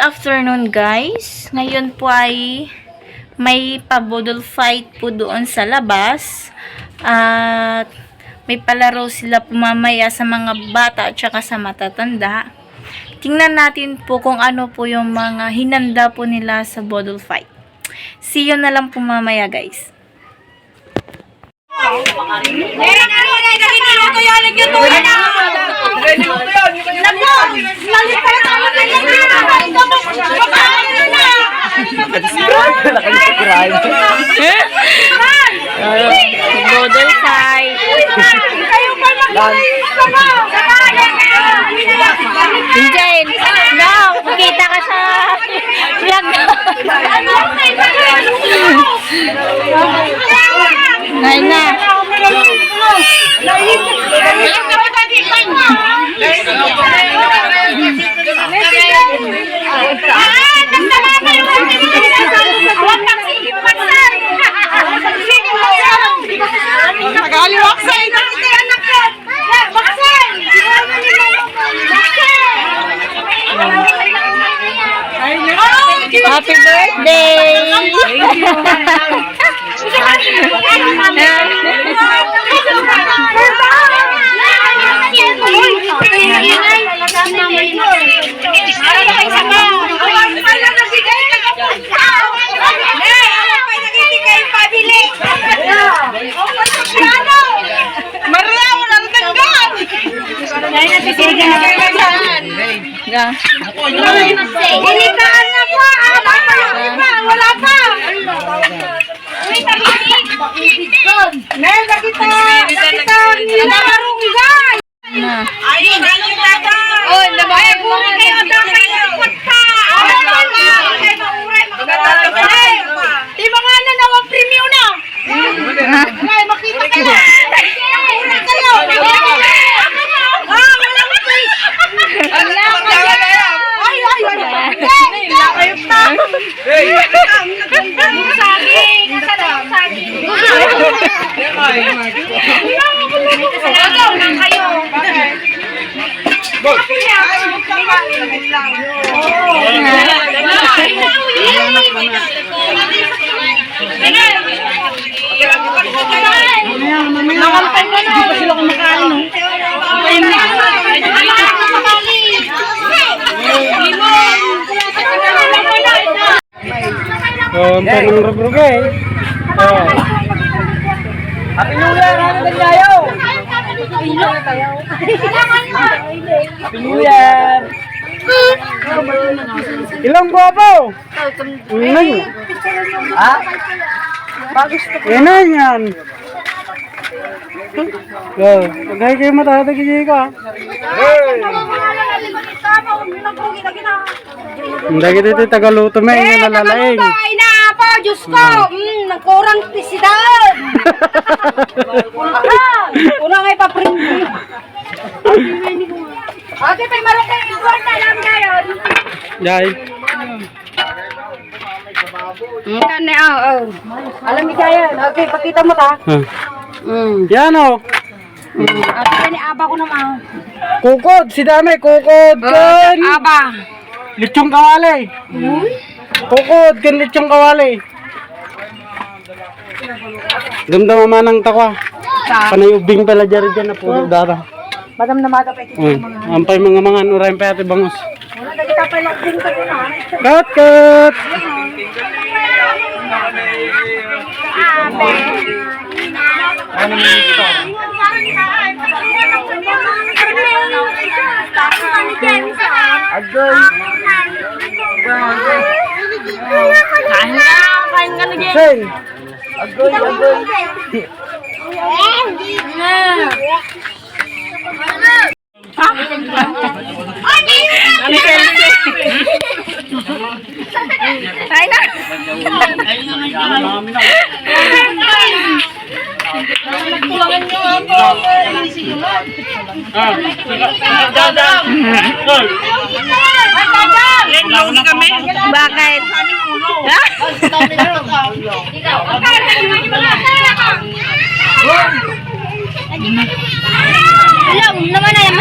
afternoon guys. Ngayon po ay may pabudol fight po doon sa labas. At may palaro sila pumamaya sa mga bata at saka sa matatanda. Tingnan natin po kung ano po yung mga hinanda po nila sa budol fight. See you na lang po mamaya guys. Budol fight. Enjoy. No, makita ka sa vlog. Ngayon na. Happy birthday! Wala pa! Ang tanong rog-rog eh. Happy New Year! Happy tayo! Happy New Year! Ilang guwapo? Ilang? Ha? Ilan yan? Pagay kayo matatagigay ka. Hindi kita tagaluto may nga nalalaing. Diyos ko, nagkurang tisidan. Una nga ipaprint. Okay, may malaki import na lang ngayon. Jai. Alam mo kaya, okay, pakita mo ta. Yan o. Ate ni aba ko naman. Kukod, si dami, kukod kan. Aba. Lechong kawali. Kukod kan lechong kawali. Damdama manang takwa. Panay ubing pala dyan na puro dara. Madam na mata pa ito. Ampay mga nuray pa ate bangus. Wala na kita pa lang din ka din ha. Cut! Ano mo ito? Agoy! Kain ka lagi. Sing! Agoy! Ay na. Bakit? Alam naman na yan.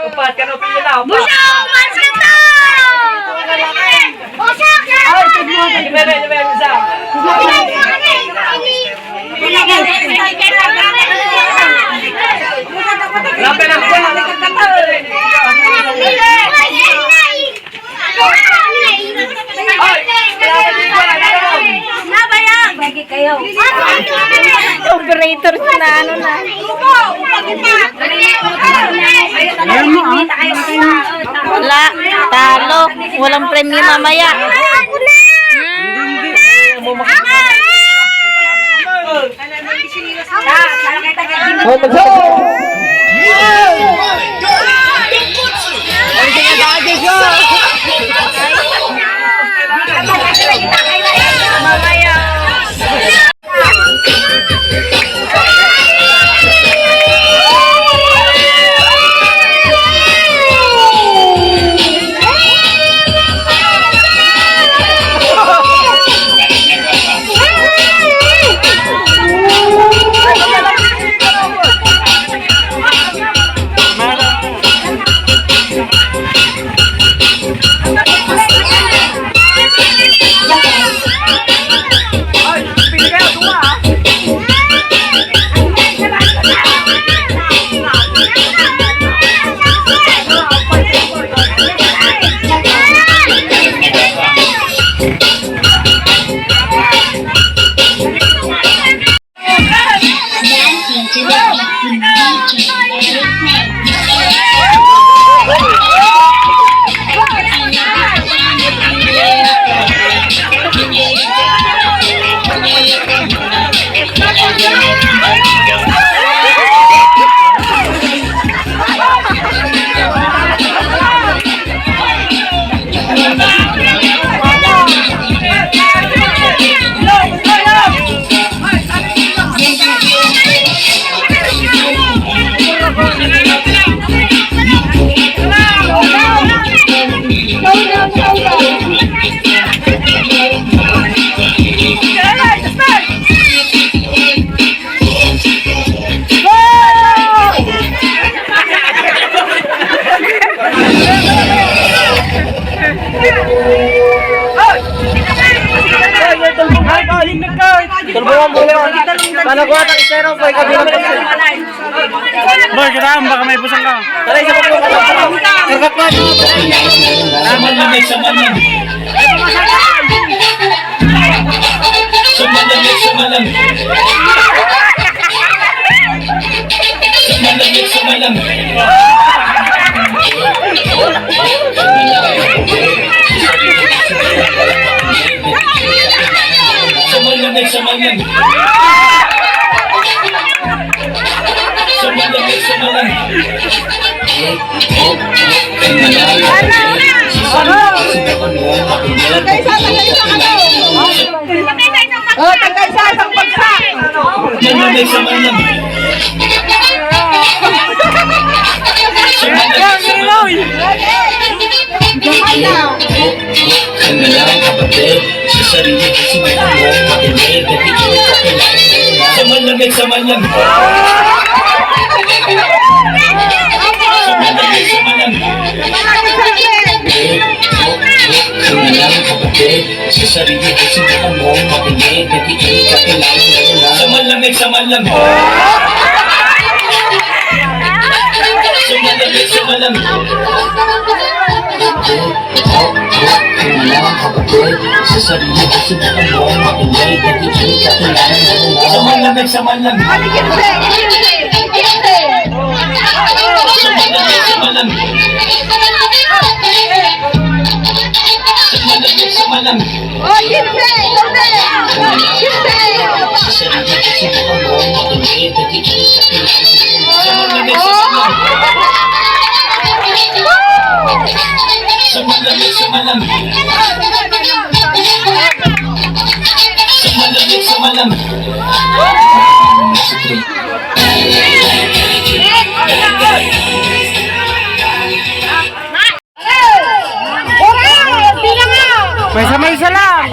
Upat, kano pili na? Busog! Mas ka to! Busog na! Jemere, isa. Lapen ang kuha. Operator na ano na. Wala, talo. Walang premyo mamaya. Oh, Tulungan mo na. Panakuha ng isero po, ikabilang po. Boy, kitaan, baka may busang ka. Tara, isa po po. Karkat po. Saman na may saman lang. Saman na may saman lang. Saman na may saman lang. Saman na may saman lang. Saman na may saman lang. Tagay sa isang bagsak. Saman na may saman lang. Saman na may saman lang. Kanilang kapatid, sa sarili ko sinuha mo, makinig at ikaw kakilala. Saman lang ay saman lang. Saman lang ay saman lang. Kanilang kapatid, sa sarili ko sinuha mo, makinig at ikaw kakilala. Saman lang ay saman lang. Saman lang ay saman lang. Kailangan kapatid, sa sarili ko sinukan mo, makinig at ikita kailangan mo. Saman lang, saman lang. Saman lang, saman lang. Saman lang, saman lang. Sa sarili ko sinukan mo, makinig at ikita kailangan mo. Saman lang, saman lang. Saman lang, saman lang. Saman lang, saman lang. May isa lang.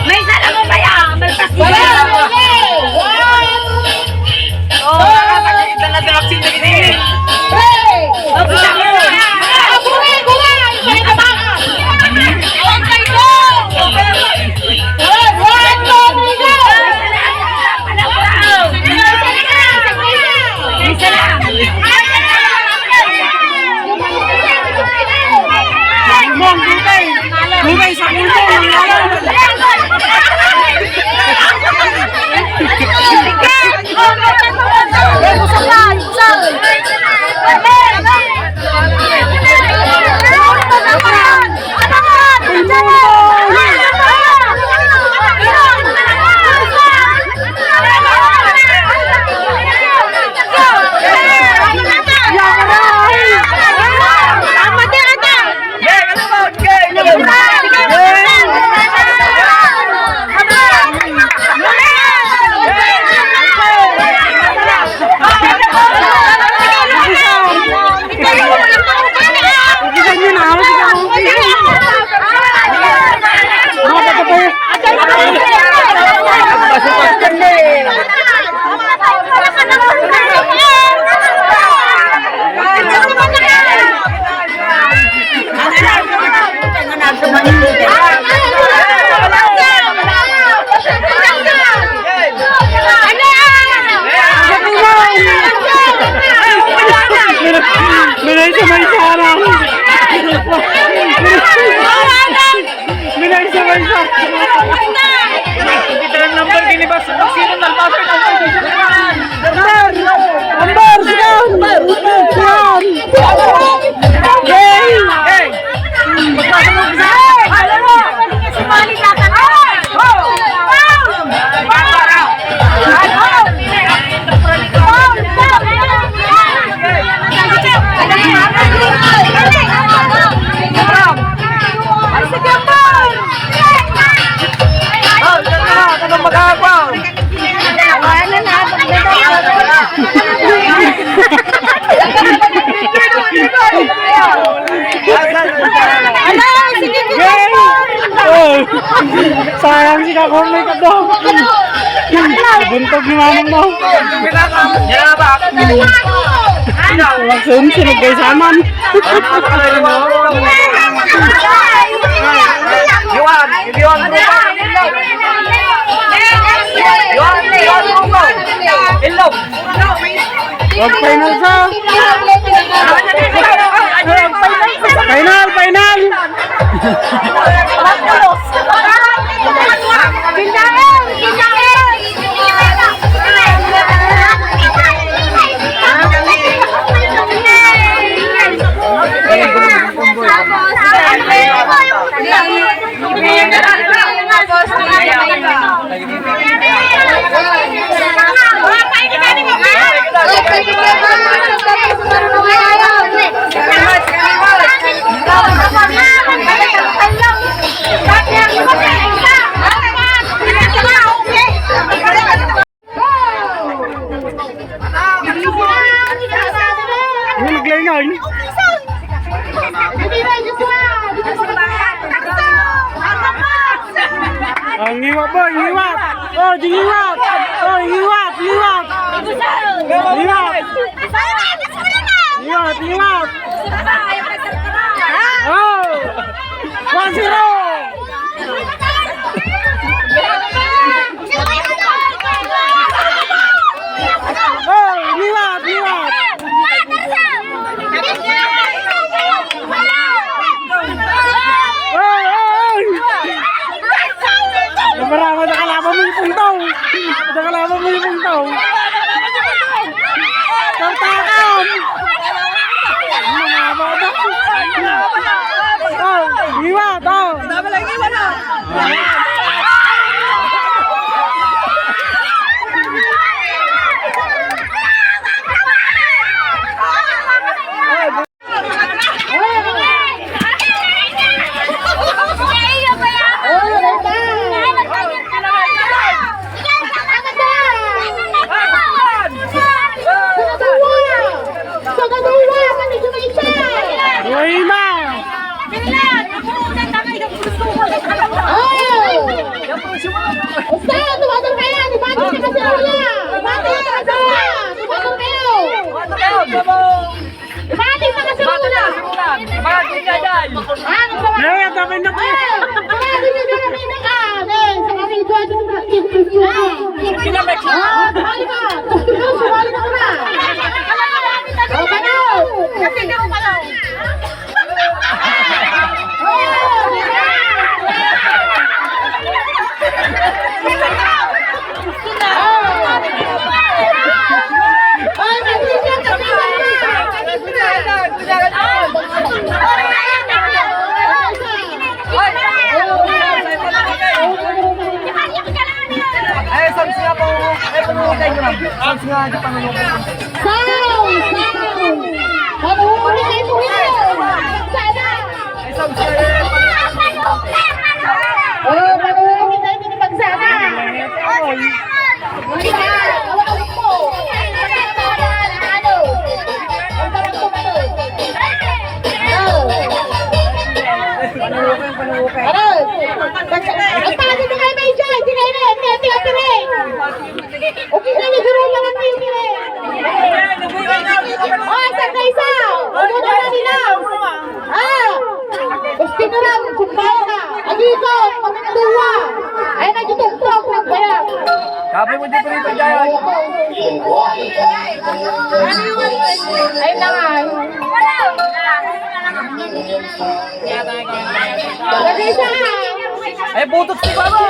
May sala mo ba yan? Sayang si Kakorme ka daw. Buntog ni mamang daw. Yan na ba? Magsunod kayo sa aman. Iwan grupo. Iwan grupo. Ilog. Wag final sa. Final. Ano naglaynay? Ang iwat boy, iwat. Oh, iwat. Oh, iwat. Iwat. Oh! 1-0! Oh, liwat. Marama na kalaban mo yung puntaw. Tartakan! Mga bata. Oh, liwat, oh. Sabi mo dito rin dyan. Ayun na nga. Ay, butot si Babo!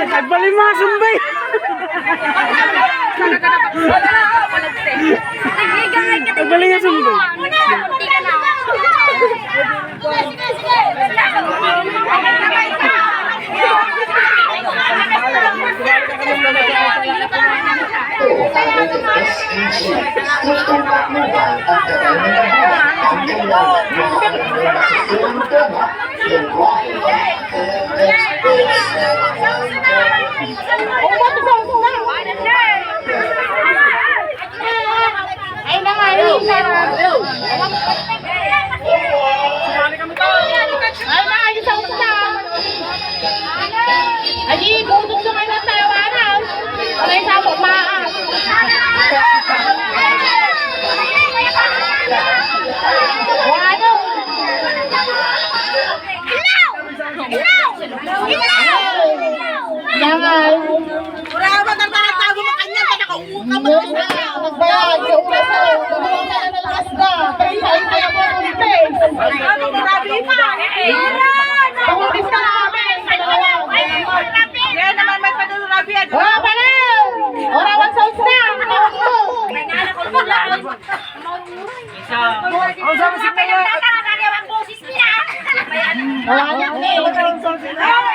Nagbalik mga sumbay! Ay, nangayin na. Ay, nangayin sa usta. Ay, butok sa kayo ng tawanan. Ay, sabok maas. Wano? Nangal. Mura ba tago makanya pa nakauuka ba? Nagbayad, yung ulo, tumulong na nalakas na. Kaya sa mo ulitin. Grabe pa. Pangulis na namin. Yan naman may panurabi yan. Oh, palaw! Orawan sa usna.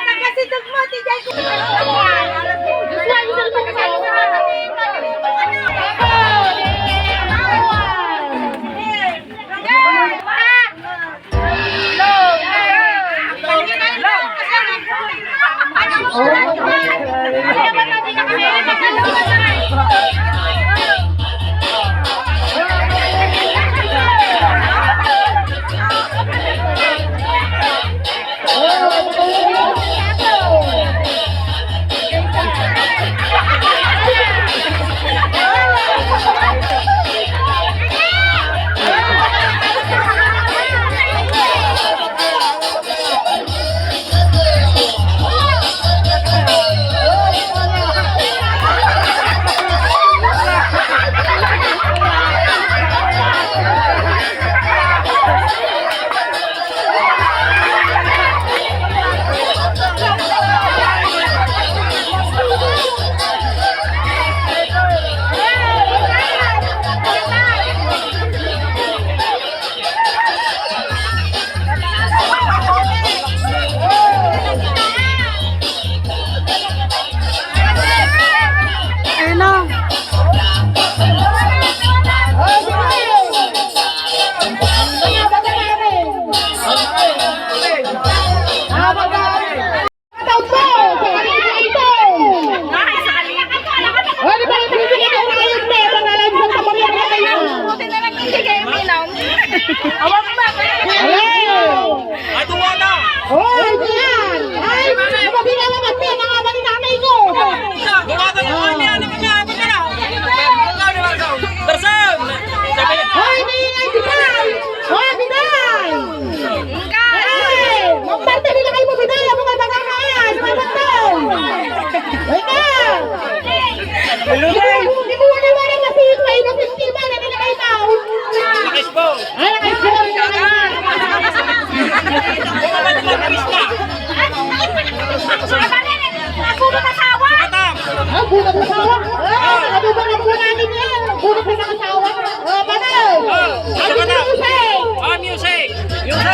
Nagkasidog mo, tijay ko. Bunot na sawa. Nakabubang ang po namin yan. Bunot na nakasawa. Panaw. Music! Music!